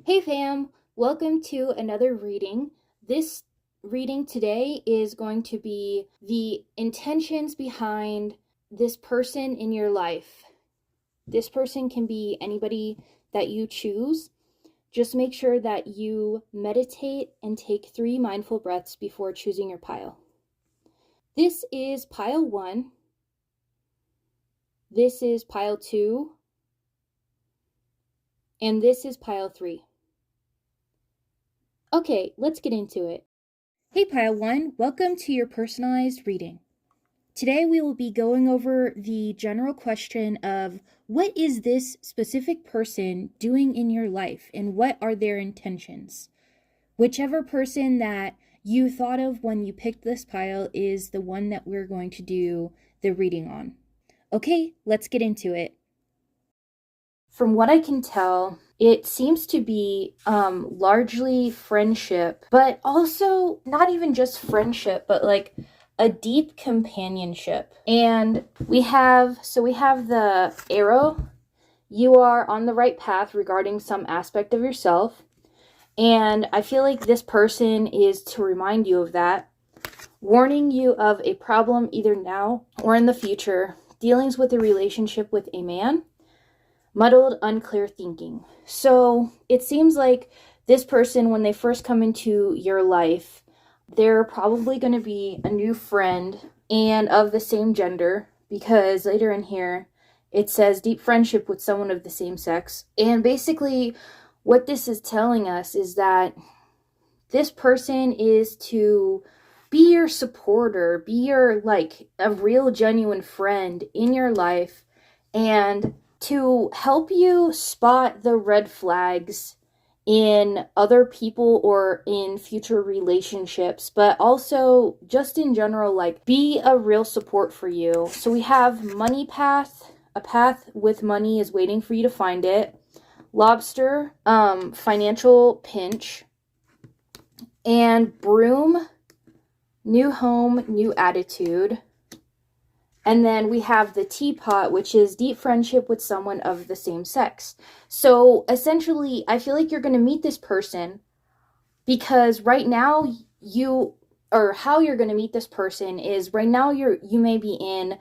Hey fam, welcome to another reading. This reading today is going to be the intentions behind this person in your life. This person can be anybody that you choose. Just make sure that you meditate and take 3 mindful breaths before choosing your pile. This is pile 1. This is pile 2. And this is pile 3. Okay, let's get into it. Hey Pile 1, welcome to your personalized reading. Today we will be going over the general question of what is this specific person doing in your life and what are their intentions? Whichever person that you thought of when you picked this pile is the one that we're going to do the reading on. Okay, let's get into it. From what I can tell, it seems to be largely friendship, but also not even just friendship, but like a deep companionship. And we have the arrow. You are on the right path regarding some aspect of yourself. And I feel like this person is to remind you of that, warning you of a problem either now or in the future, dealings with a relationship with a man, muddled, unclear thinking. So it seems like this person, when they first come into your life, they're probably going to be a new friend and of the same gender, because later in here it says deep friendship with someone of the same sex. And basically what this is telling us is that this person is to be your supporter, be your like a real genuine friend in your life, and to help you spot the red flags in other people or in future relationships, but also just in general, like be a real support for you. So we have money path, a path with money is waiting for you to find it. Lobster, financial pinch, and broom, new home, new attitude. And then we have the teapot, which is deep friendship with someone of the same sex. So essentially, I feel like you're going to meet this person because right now how you're going to meet this person is right now you may be in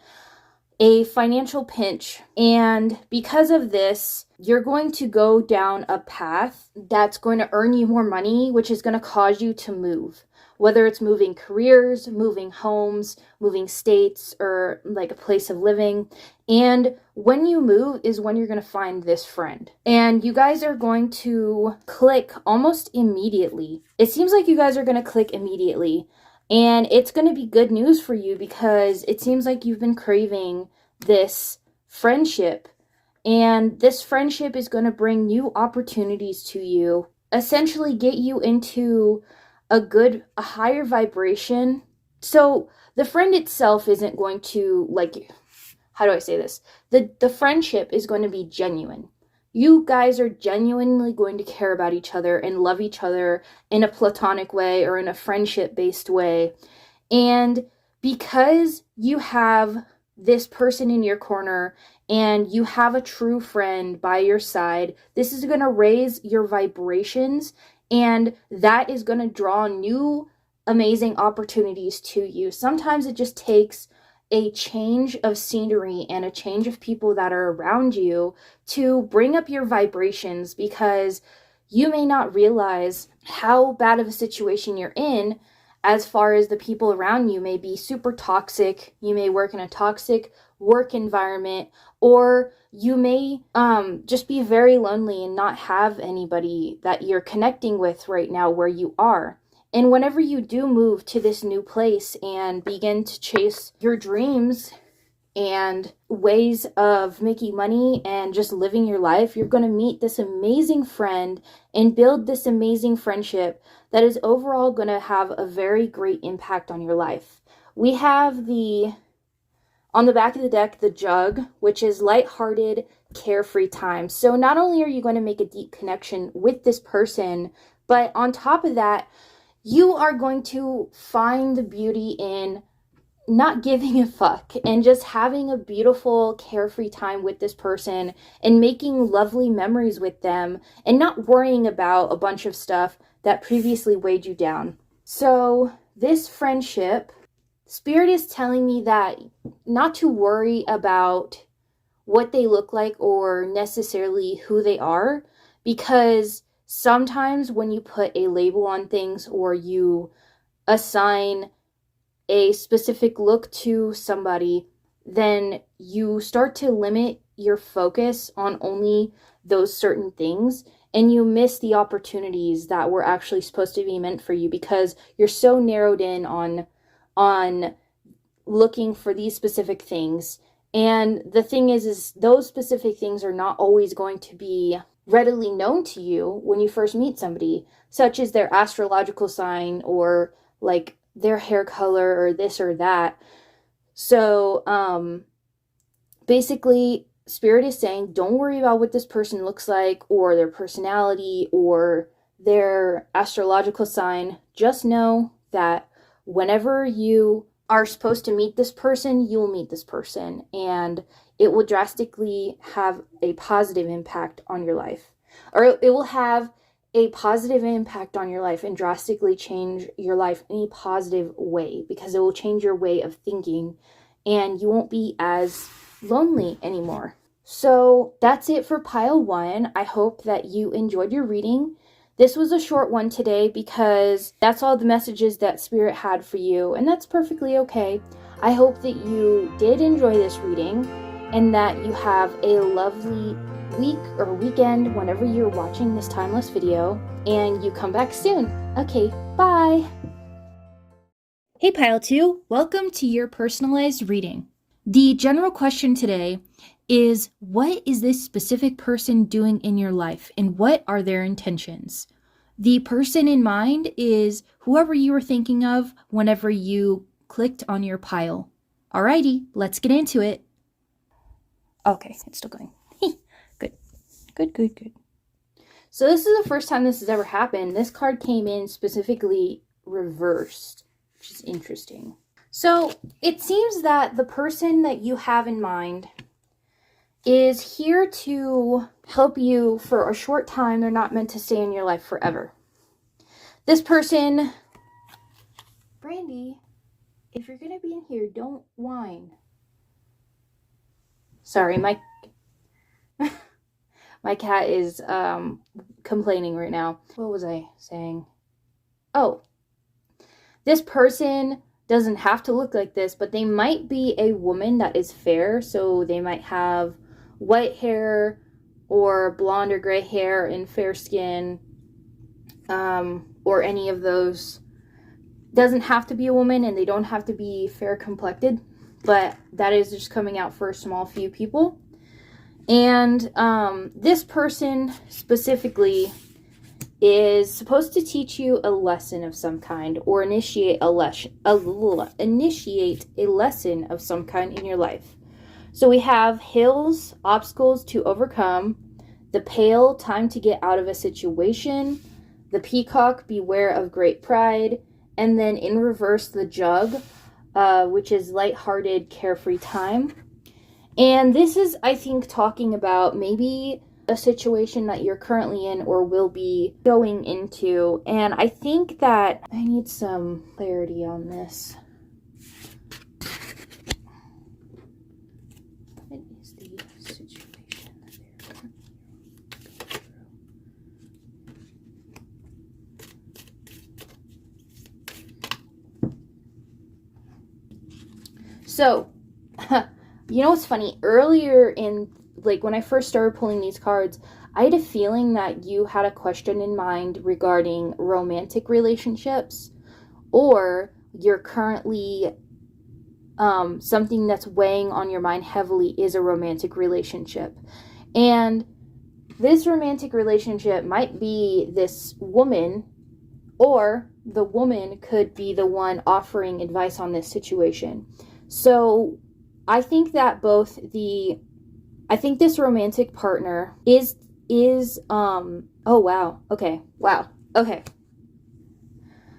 a financial pinch. And because of this, you're going to go down a path that's going to earn you more money, which is going to cause you to move. Whether it's moving careers, moving homes, moving states, or like a place of living. And when you move is when you're going to find this friend. And you guys are going to click almost immediately. It seems like you guys are going to click immediately. And it's going to be good news for you because it seems like you've been craving this friendship. And this friendship is going to bring new opportunities to you. Essentially get you into a higher vibration. So the friend itself isn't going to, like, how do I say this? The friendship is going to be genuine. You guys are genuinely going to care about each other and love each other in a platonic way or in a friendship-based way. And because you have this person in your corner and you have a true friend by your side, this is going to raise your vibrations, and that is going to draw new amazing opportunities to you. Sometimes it just takes a change of scenery and a change of people that are around you to bring up your vibrations, because you may not realize how bad of a situation you're in as far as the people around you may be super toxic. You may work in a toxic work environment, or you may just be very lonely and not have anybody that you're connecting with right now where you are. And whenever you do move to this new place and begin to chase your dreams and ways of making money and just living your life, you're going to meet this amazing friend and build this amazing friendship that is overall going to have a very great impact on your life. We have on the back of the deck, the jug, which is lighthearted, carefree time. So not only are you going to make a deep connection with this person, but on top of that, you are going to find the beauty in not giving a fuck and just having a beautiful, carefree time with this person and making lovely memories with them and not worrying about a bunch of stuff that previously weighed you down. So this friendship, Spirit is telling me that not to worry about what they look like or necessarily who they are, because sometimes when you put a label on things or you assign a specific look to somebody, then you start to limit your focus on only those certain things, and you miss the opportunities that were actually supposed to be meant for you because you're so narrowed in on looking for these specific things. And the thing is those specific things are not always going to be readily known to you when you first meet somebody, such as their astrological sign or like their hair color or this or that. So basically Spirit is saying don't worry about what this person looks like or their personality or their astrological sign. Just know that whenever you are supposed to meet this person, you will meet this person, and it will drastically have a positive impact on your life, or it will have a positive impact on your life and drastically change your life in a positive way, because it will change your way of thinking and you won't be as lonely anymore. So that's it for pile 1. I hope that you enjoyed your reading. This was a short one today because that's all the messages that Spirit had for you, and that's perfectly okay. I hope that you did enjoy this reading and that you have a lovely week or weekend whenever you're watching this timeless video, and you come back soon. Okay, bye! Hey Pile 2, welcome to your personalized reading. The general question today is, what is this specific person doing in your life and what are their intentions? The person in mind is whoever you were thinking of whenever you clicked on your pile. Alrighty, let's get into it. Okay, it's still going. Good. So this is the first time this has ever happened. This card came in specifically reversed, which is interesting. So it seems that the person that you have in mind is here to help you for a short time. They're not meant to stay in your life forever. This person, Brandy, if you're going to be in here, don't whine. Sorry, my cat is complaining right now. What was I saying? Oh, this person doesn't have to look like this, but they might be a woman that is fair. So they might have white hair or blonde or gray hair and fair skin, or any of those. Doesn't have to be a woman, and they don't have to be fair complected, but that is just coming out for a small few people. And this person specifically is supposed to teach you a lesson of some kind, or initiate a lesson of some kind in your life. So we have hills, obstacles to overcome, the pail, time to get out of a situation, the peacock, beware of great pride, and then in reverse, the jug, which is lighthearted, carefree time. And this is, I think, talking about maybe a situation that you're currently in or will be going into. And I think that I need some clarity on this. What is the situation that they're currently going through? So, you know what's funny? Earlier in, like, when I first started pulling these cards, I had a feeling that you had a question in mind regarding romantic relationships, or you're currently, something that's weighing on your mind heavily is a romantic relationship. And this romantic relationship might be this woman, or the woman could be the one offering advice on this situation. So I think that I think this romantic partner is oh wow, okay, wow, okay.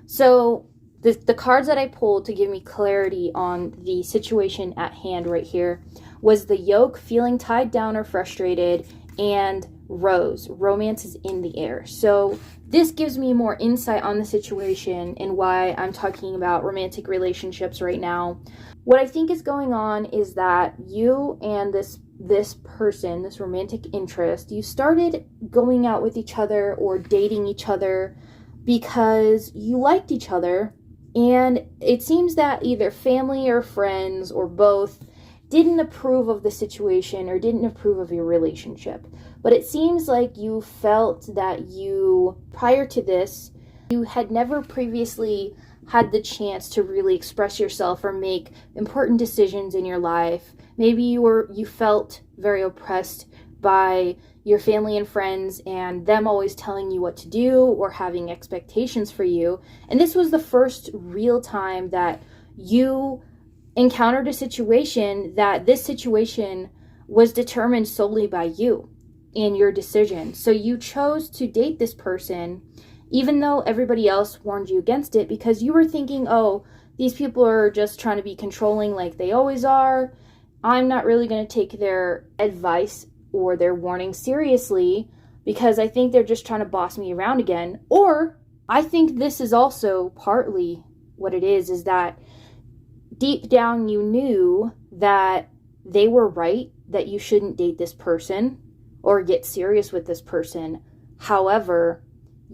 So the cards that I pulled to give me clarity on the situation at hand right here was the yoke, feeling tied down or frustrated, and rose, romance is in the air. So this gives me more insight on the situation and why I'm talking about romantic relationships right now. What I think is going on is that you and this person, this romantic interest, you started going out with each other or dating each other because you liked each other, and it seems that either family or friends or both didn't approve of the situation or didn't approve of your relationship. But it seems like you felt that you, prior to this, you had never previously had the chance to really express yourself or make important decisions in your life. Maybe you felt very oppressed by your family and friends and them always telling you what to do or having expectations for you. And this was the first real time that you encountered a situation that this situation was determined solely by you and your decision. So you chose to date this person even though everybody else warned you against it, because you were thinking, oh, these people are just trying to be controlling like they always are. I'm not really going to take their advice or their warning seriously because I think they're just trying to boss me around again. Or I think this is also partly what it is that deep down you knew that they were right, that you shouldn't date this person or get serious with this person. However,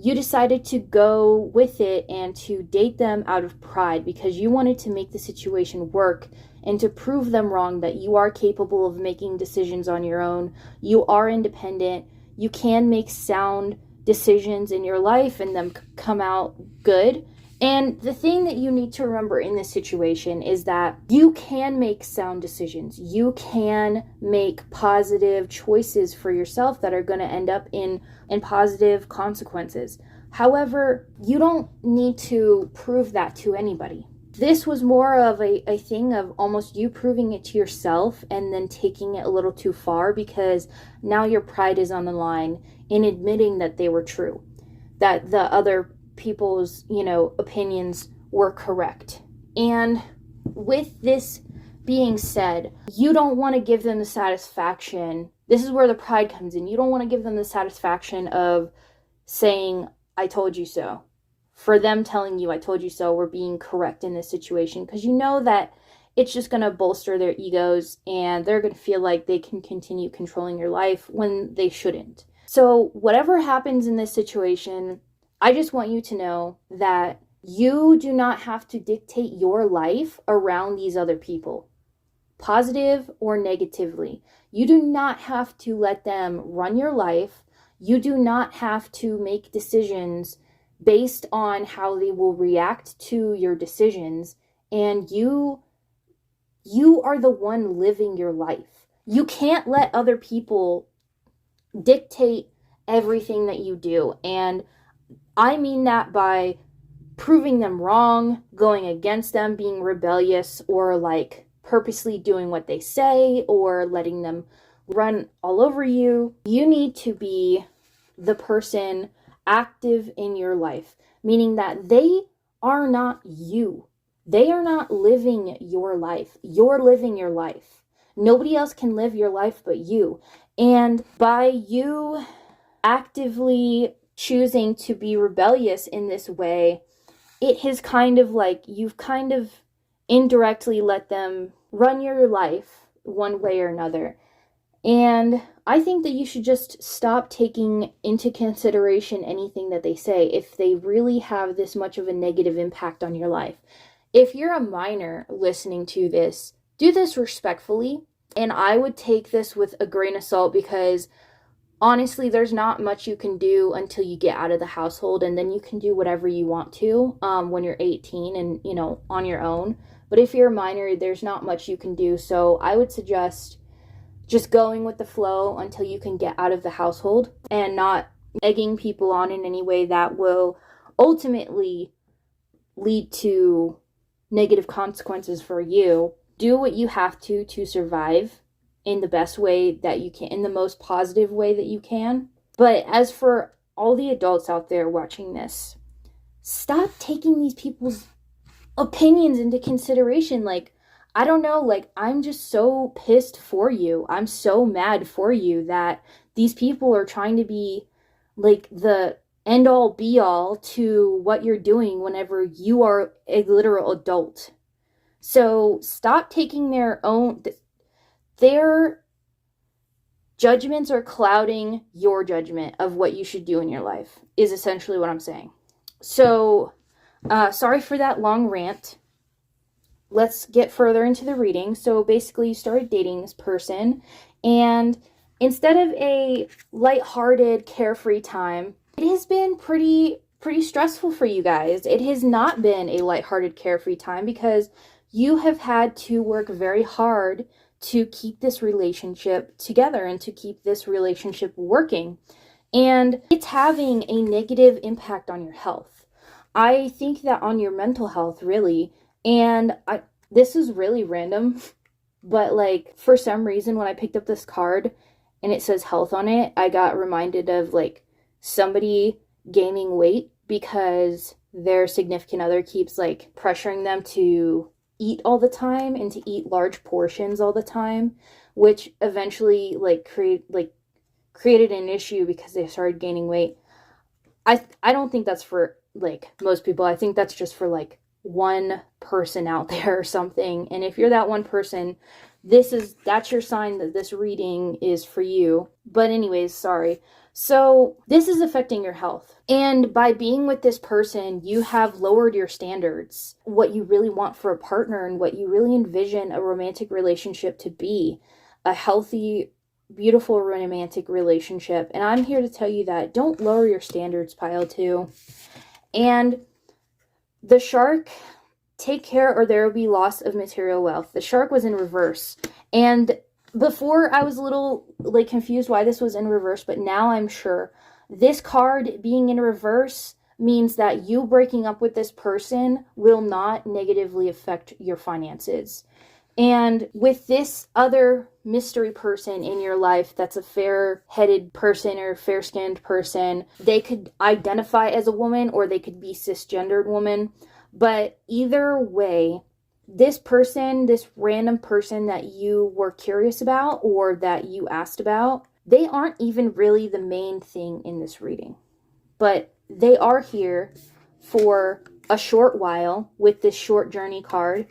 you decided to go with it and to date them out of pride because you wanted to make the situation work and to prove them wrong, that you are capable of making decisions on your own. You are independent. You can make sound decisions in your life and them come out good. And the thing that you need to remember in this situation is that you can make sound decisions. You can make positive choices for yourself that are going to end up in positive consequences. However, you don't need to prove that to anybody. This was more of a thing of almost you proving it to yourself and then taking it a little too far, because now your pride is on the line in admitting that they were true, that the other people's, opinions were correct. And with this being said, you don't want to give them the satisfaction. This is where the pride comes in. You don't want to give them the satisfaction of saying, I told you so. For them telling you, I told you so, or being correct in this situation, because you know that it's just going to bolster their egos and they're going to feel like they can continue controlling your life when they shouldn't. So whatever happens in this situation, I just want you to know that you do not have to dictate your life around these other people, positive or negatively. You do not have to let them run your life. You do not have to make decisions based on how they will react to your decisions. And you are the one living your life. You can't let other people dictate everything that you do. And I mean that by proving them wrong, going against them, being rebellious, or like purposely doing what they say, or letting them run all over you. You need to be the person active in your life, meaning that they are not you. They are not living your life. You're living your life. Nobody else can live your life but you. And by you actively choosing to be rebellious in this way, it has kind of like you've kind of indirectly let them run your life one way or another. And I think that you should just stop taking into consideration anything that they say if they really have this much of a negative impact on your life. If you're a minor listening to this, do this respectfully. And I would take this with a grain of salt, because honestly, there's not much you can do until you get out of the household, and then you can do whatever you want to when you're 18 and, on your own. But if you're a minor, there's not much you can do. So I would suggest just going with the flow until you can get out of the household and not egging people on in any way that will ultimately lead to negative consequences for you. Do what you have to survive in the best way that you can, in the most positive way that you can. But as for all the adults out there watching this, stop taking these people's opinions into consideration. Like, I don't know, like, I'm just so pissed for you. I'm so mad for you that these people are trying to be like the end all be all to what you're doing whenever you are a literal adult. So stop taking their judgments are clouding your judgment of what you should do in your life, is essentially what I'm saying. So, sorry for that long rant. Let's get further into the reading. So basically, you started dating this person, and instead of a lighthearted, carefree time, it has been pretty stressful for you guys. It has not been a lighthearted, carefree time because you have had to work very hard to keep this relationship together and to keep this relationship working. And it's having a negative impact on your health. I think that on your mental health, really. And this is really random, but like for some reason when I picked up this card and it says health on it, I got reminded of like somebody gaining weight because their significant other keeps like pressuring them to eat all the time and to eat large portions all the time, which eventually created an issue because they started gaining weight. I don't think that's for like most people. I think that's just for like one person out there or something. And if you're that one person, that's your sign that this reading is for you. But anyways, sorry. So this is affecting your health. And by being with this person, you have lowered your standards, what you really want for a partner and what you really envision a romantic relationship to be, a healthy, beautiful romantic relationship. And I'm here to tell you that don't lower your standards, pile 2. And the shark, take care or there will be loss of material wealth. The shark was in reverse. And before I was a little like confused why this was in reverse, but now I'm sure. This card being in reverse means that you breaking up with this person will not negatively affect your finances. And with this other mystery person in your life that's a fair-headed person or fair-skinned person, they could identify as a woman or they could be cisgendered woman. But either way, this person, this random person that you were curious about or that you asked about, they aren't even really the main thing in this reading. But they are here for a short while with this short journey card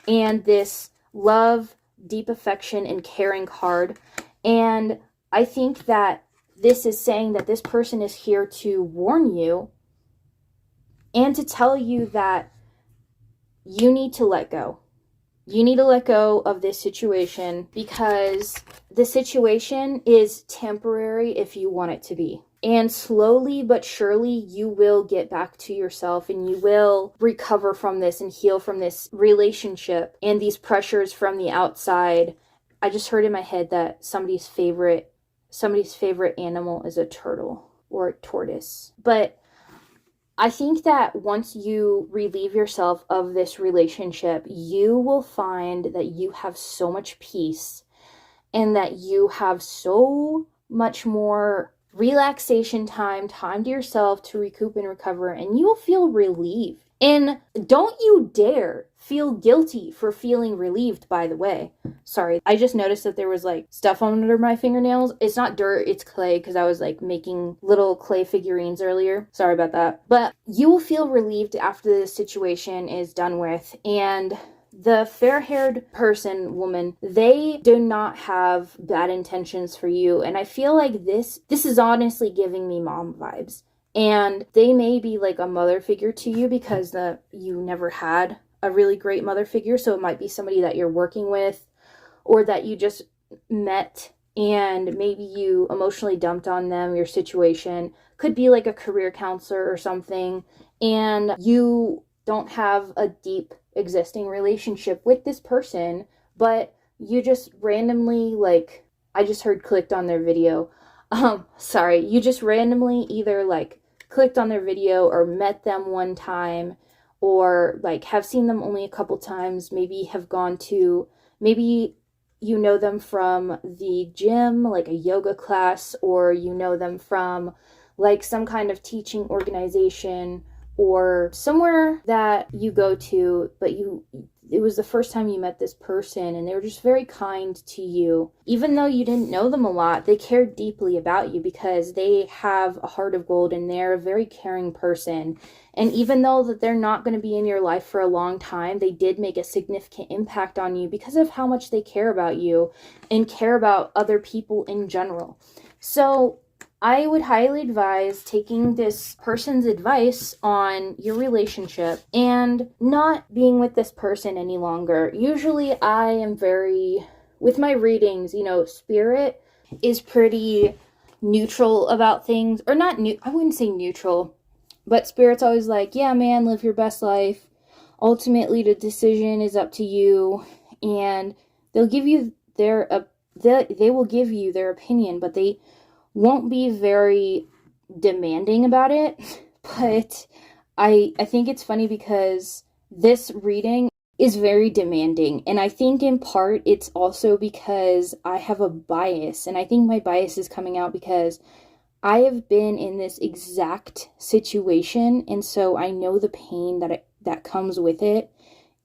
and this love, deep affection, and caring card. And I think that this is saying that this person is here to warn you and to tell you that you need to let go. You need to let go of this situation because the situation is temporary if you want it to be. And slowly but surely, you will get back to yourself and you will recover from this and heal from this relationship and these pressures from the outside. I just heard in my head that somebody's favorite animal is a turtle or a tortoise. But I think that once you relieve yourself of this relationship, you will find that you have so much peace and that you have so much more relaxation time to yourself to recoup and recover, and you will feel relieved. And don't you dare feel guilty for feeling relieved, by the way. Sorry, I just noticed that there was like stuff under my fingernails. It's not dirt, it's clay, because I was like making little clay figurines earlier. Sorry about that. But you will feel relieved after this situation is done with. And the fair-haired woman, they do not have bad intentions for you. And I feel like this is honestly giving me mom vibes. And they may be like a mother figure to you because you never had a really great mother figure. So it might be somebody that you're working with or that you just met and maybe you emotionally dumped on them, your situation. Could be like a career counselor or something. And you don't have a deep existing relationship with this person, but you just randomly, like, I just heard clicked on their video. You just randomly either like clicked on their video or met them one time or like have seen them only a couple times, maybe you know them from the gym, like a yoga class, or you know them from like some kind of teaching organization, or somewhere that you go to, but it was the first time you met this person and they were just very kind to you. Even though you didn't know them a lot, they cared deeply about you because they have a heart of gold and they're a very caring person. And even though that they're not going to be in your life for a long time, they did make a significant impact on you because of how much they care about you and care about other people in general. So I would highly advise taking this person's advice on your relationship and not being with this person any longer. Usually I am with my readings, spirit is pretty neutral about things, or not I wouldn't say neutral, but spirit's always like, yeah, man, live your best life. Ultimately, the decision is up to you, and they'll give you they will give you their opinion, but they won't be very demanding about it. But I think it's funny because this reading is very demanding, and I think in part it's also because I have a bias, and I think my bias is coming out because I have been in this exact situation, and so I know the pain that comes with it.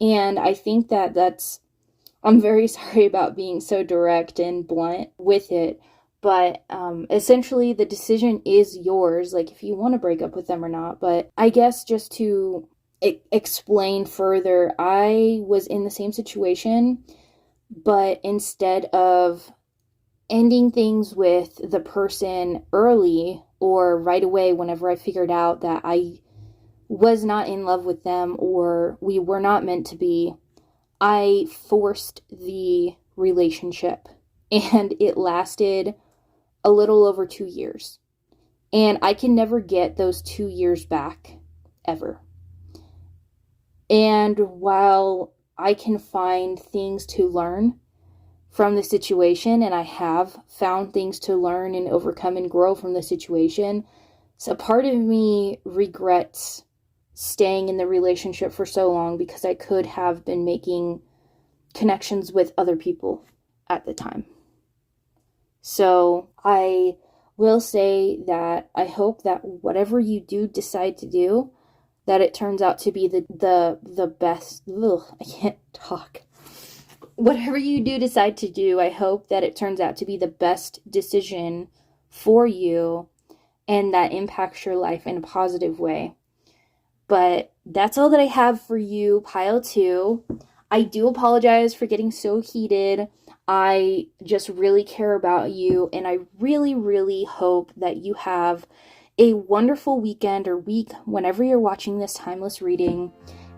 And I think I'm very sorry about being so direct and blunt with it, but essentially the decision is yours, like if you want to break up with them or not. But I guess just to explain further, I was in the same situation, but instead of ending things with the person early or right away whenever I figured out that I was not in love with them or we were not meant to be, I forced the relationship, and it lasted a little over 2 years. And I can never get those 2 years back, ever. And while I can find things to learn from the situation, and I have found things to learn and overcome and grow from the situation, so part of me regrets staying in the relationship for so long because I could have been making connections with other people at the time. So I will say that I hope that whatever you do decide to do, that it turns out to be the best. I can't talk. Whatever you do decide to do, I hope that it turns out to be the best decision for you and that impacts your life in a positive way. But that's all that I have for you, Pile 2. I do apologize for getting so heated. I just really care about you, and I really, really hope that you have a wonderful weekend or week whenever you're watching this timeless reading,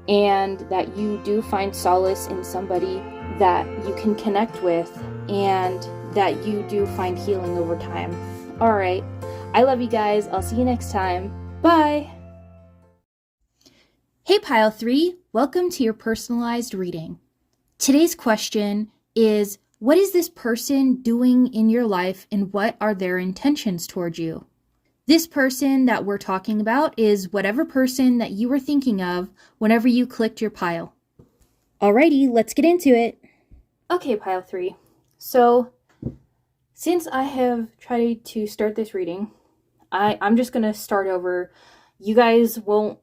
and that you do find solace in somebody that you can connect with, and that you do find healing over time. All right. I love you guys. I'll see you next time. Bye. Hey, Pile 3. Welcome to your personalized reading. Today's question is, what is this person doing in your life, and what are their intentions towards you? This person that we're talking about is whatever person that you were thinking of whenever you clicked your pile. Alrighty, let's get into it. Okay, Pile 3. So, since I have tried to start this reading, I'm just going to start over. You guys won't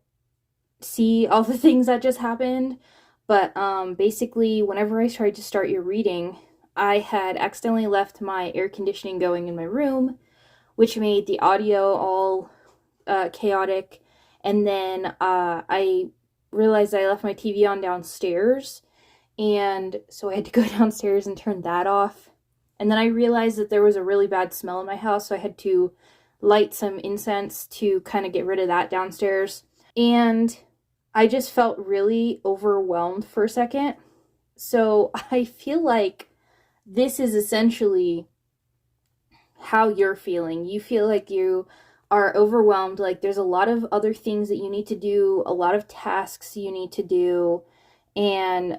see all the things that just happened, but basically, whenever I tried to start your reading, I had accidentally left my air conditioning going in my room, which made the audio all chaotic. And then I realized I left my TV on downstairs, and so I had to go downstairs and turn that off. And then I realized that there was a really bad smell in my house, so I had to light some incense to kind of get rid of that downstairs. And I just felt really overwhelmed for a second. So I feel like this is essentially how you're feeling. You feel like you are overwhelmed, like there's a lot of other things that you need to do, a lot of tasks you need to do, and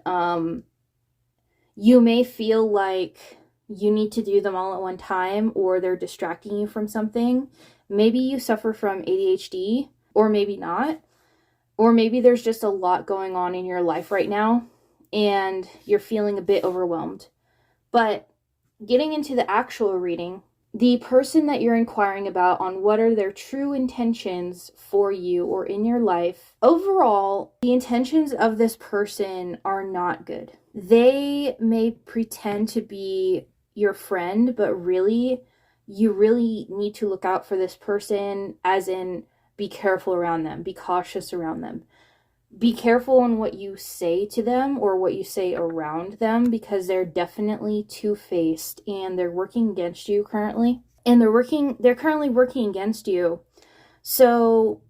you may feel like you need to do them all at one time, or they're distracting you from something. Maybe you suffer from ADHD, or maybe not, or maybe there's just a lot going on in your life right now, and you're feeling a bit overwhelmed. But getting into the actual reading, the person that you're inquiring about on what are their true intentions for you or in your life, overall, the intentions of this person are not good. They may pretend to be your friend, but really, you really need to look out for this person, as in be careful around them, be cautious around them. Be careful on what you say to them or what you say around them, because they're definitely two-faced and they're working against you currently. And they're currently working against you. So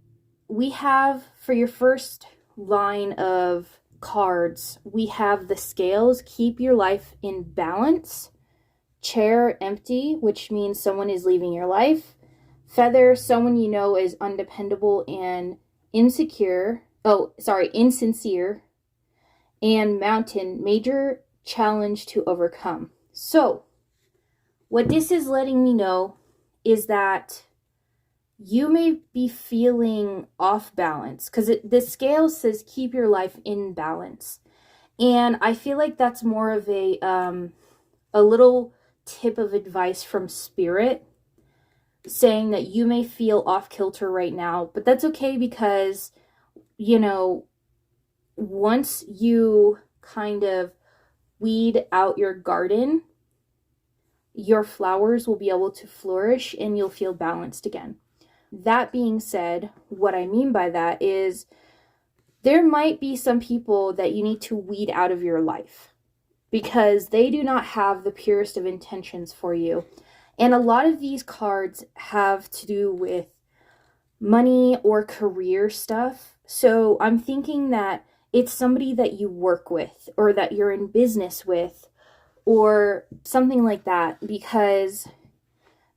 we have, for your first line of cards, we have the scales, keep your life in balance. Chair, empty, which means someone is leaving your life. Feather, someone you know is undependable and insincere. And mountain, major challenge to overcome. So, what this is letting me know is that you may be feeling off balance, because the scale says keep your life in balance. And I feel like that's more of a little tip of advice from Spirit, saying that you may feel off kilter right now, but that's okay, because once you kind of weed out your garden, your flowers will be able to flourish and you'll feel balanced again. That being said, what I mean by that is there might be some people that you need to weed out of your life because they do not have the purest of intentions for you. And a lot of these cards have to do with money or career stuff. So I'm thinking that it's somebody that you work with or that you're in business with or something like that, because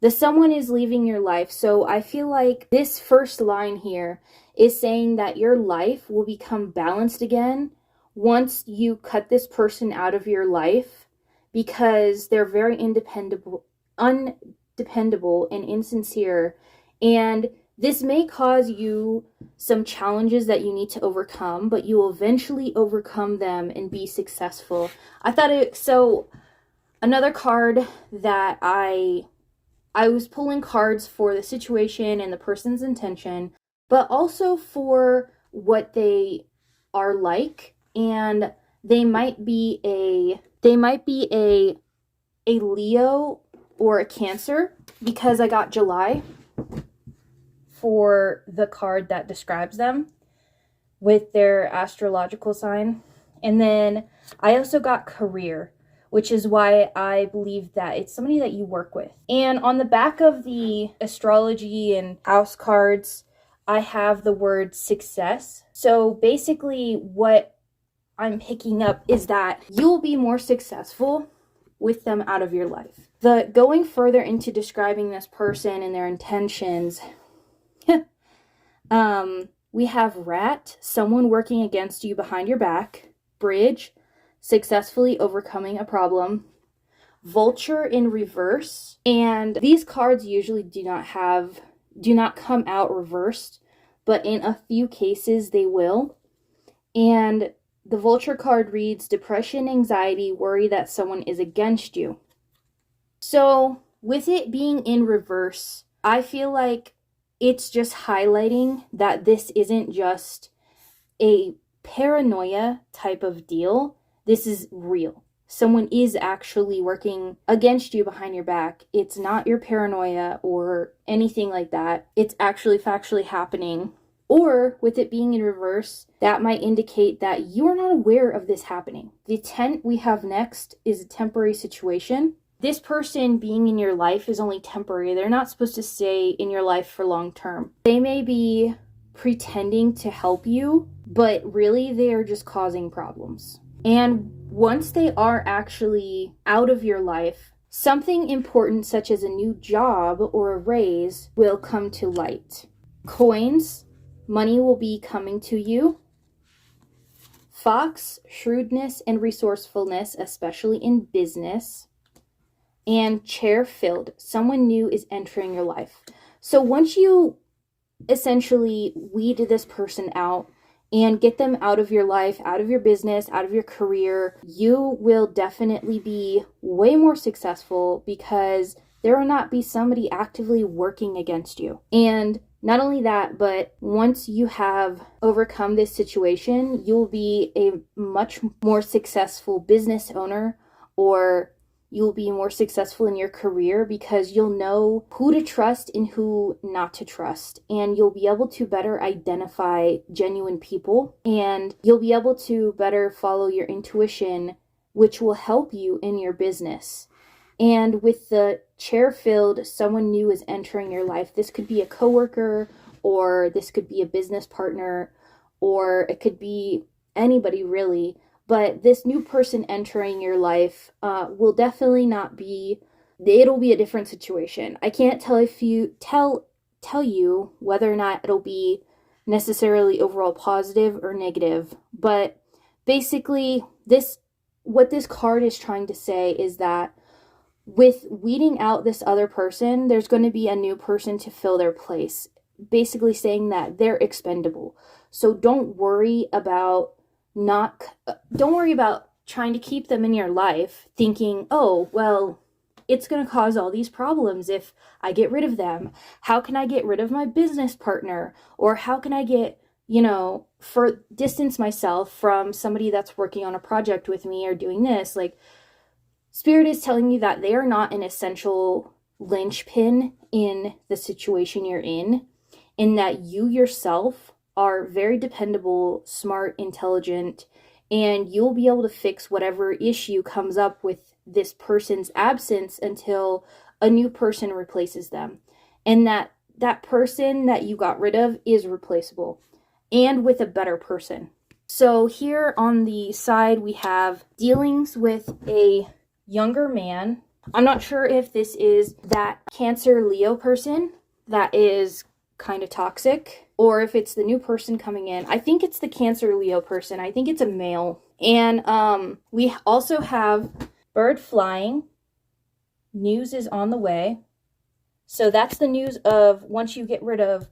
the someone is leaving your life. So I feel like this first line here is saying that your life will become balanced again once you cut this person out of your life, because they're very undependable and insincere, and this may cause you some challenges that you need to overcome, but you will eventually overcome them and be successful. So another card that I was pulling cards for the situation and the person's intention, but also for what they are like, and they might be a Leo or a Cancer, because I got July for the card that describes them with their astrological sign. And then I also got career, which is why I believe that it's somebody that you work with. And on the back of the astrology and house cards, I have the word success. So basically what I'm picking up is that you'll be more successful with them out of your life. Going further into describing this person and their intentions, we have rat, someone working against you behind your back. Bridge, successfully overcoming a problem. Vulture in reverse, and these cards usually do not come out reversed, but in a few cases they will. And the vulture card reads depression, anxiety, worry that someone is against you. So with it being in reverse, I feel like it's just highlighting that this isn't just a paranoia type of deal. This is real. Someone is actually working against you behind your back. It's not your paranoia or anything like that. It's actually factually happening. Or with it being in reverse, that might indicate that you are not aware of this happening. The tent we have next is a temporary situation. This person being in your life is only temporary. They're not supposed to stay in your life for long term. They may be pretending to help you, but really they are just causing problems. And once they are actually out of your life, something important such as a new job or a raise will come to light. Coins, money will be coming to you. Fox, shrewdness and resourcefulness, especially in business. And chair filled, someone new is entering your life. So once you essentially weed this person out and get them out of your life, out of your business, out of your career, you will definitely be way more successful, because there will not be somebody actively working against you. And not only that, but once you have overcome this situation, you'll be a much more successful business owner, or you'll be more successful in your career because you'll know who to trust and who not to trust. And you'll be able to better identify genuine people, and you'll be able to better follow your intuition, which will help you in your business. And with the chair filled, someone new is entering your life. This could be a coworker, or this could be a business partner, or it could be anybody really. But this new person entering your life will definitely not be, it'll be a different situation. I can't tell you whether or not it'll be necessarily overall positive or negative. But basically, what this card is trying to say is that with weeding out this other person, there's going to be a new person to fill their place. Basically saying that they're expendable. So don't worry about trying to keep them in your life thinking, oh, well, it's going to cause all these problems if I get rid of them. How can I get rid of my business partner? Or how can I distance myself from somebody that's working on a project with me or doing this? Like, Spirit is telling you that they are not an essential linchpin in the situation you're in, and that you yourself are very dependable, smart, intelligent, and you'll be able to fix whatever issue comes up with this person's absence until a new person replaces them. And that person that you got rid of is replaceable, and with a better person. So here on the side, we have dealings with a younger man. I'm not sure if this is that Cancer Leo person that is kind of toxic, or if it's the new person coming in. I think it's the Cancer Leo person. I think it's a male. And we also have bird flying. News is on the way. So that's the news of once you get rid of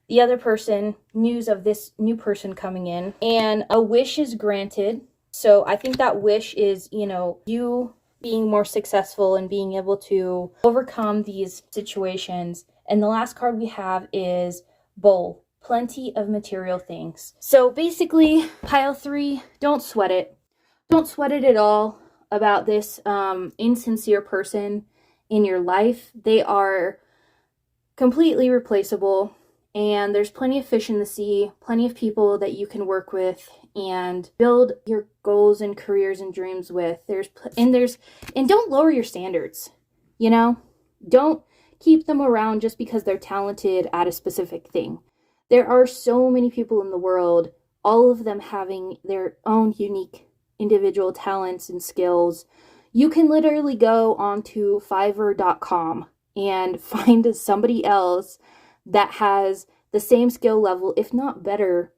the other person, news of this new person coming in. And a wish is granted. So I think that wish is, you being more successful and being able to overcome these situations. And the last card we have is Bowl. Plenty of material things. So basically, pile 3, don't sweat it. Don't sweat it at all about this insincere person in your life. They are completely replaceable, and there's plenty of fish in the sea, plenty of people that you can work with and build your goals and careers and dreams with. And don't lower your standards. Don't keep them around just because they're talented at a specific thing. There are so many people in the world, all of them having their own unique individual talents and skills. You can literally go onto Fiverr.com and find somebody else that has the same skill level, if not better,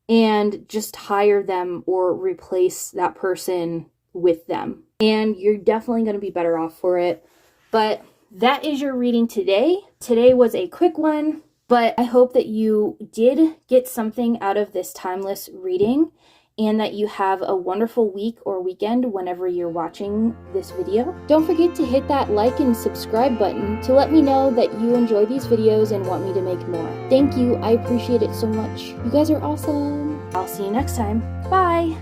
and just hire them or replace that person with them. And you're definitely going to be better off for it. But that is your reading today. Today was a quick one, but I hope that you did get something out of this timeless reading, and that you have a wonderful week or weekend whenever you're watching this video. Don't forget to hit that like and subscribe button to let me know that you enjoy these videos and want me to make more. Thank you. I appreciate it so much. You guys are awesome. I'll see you next time. Bye.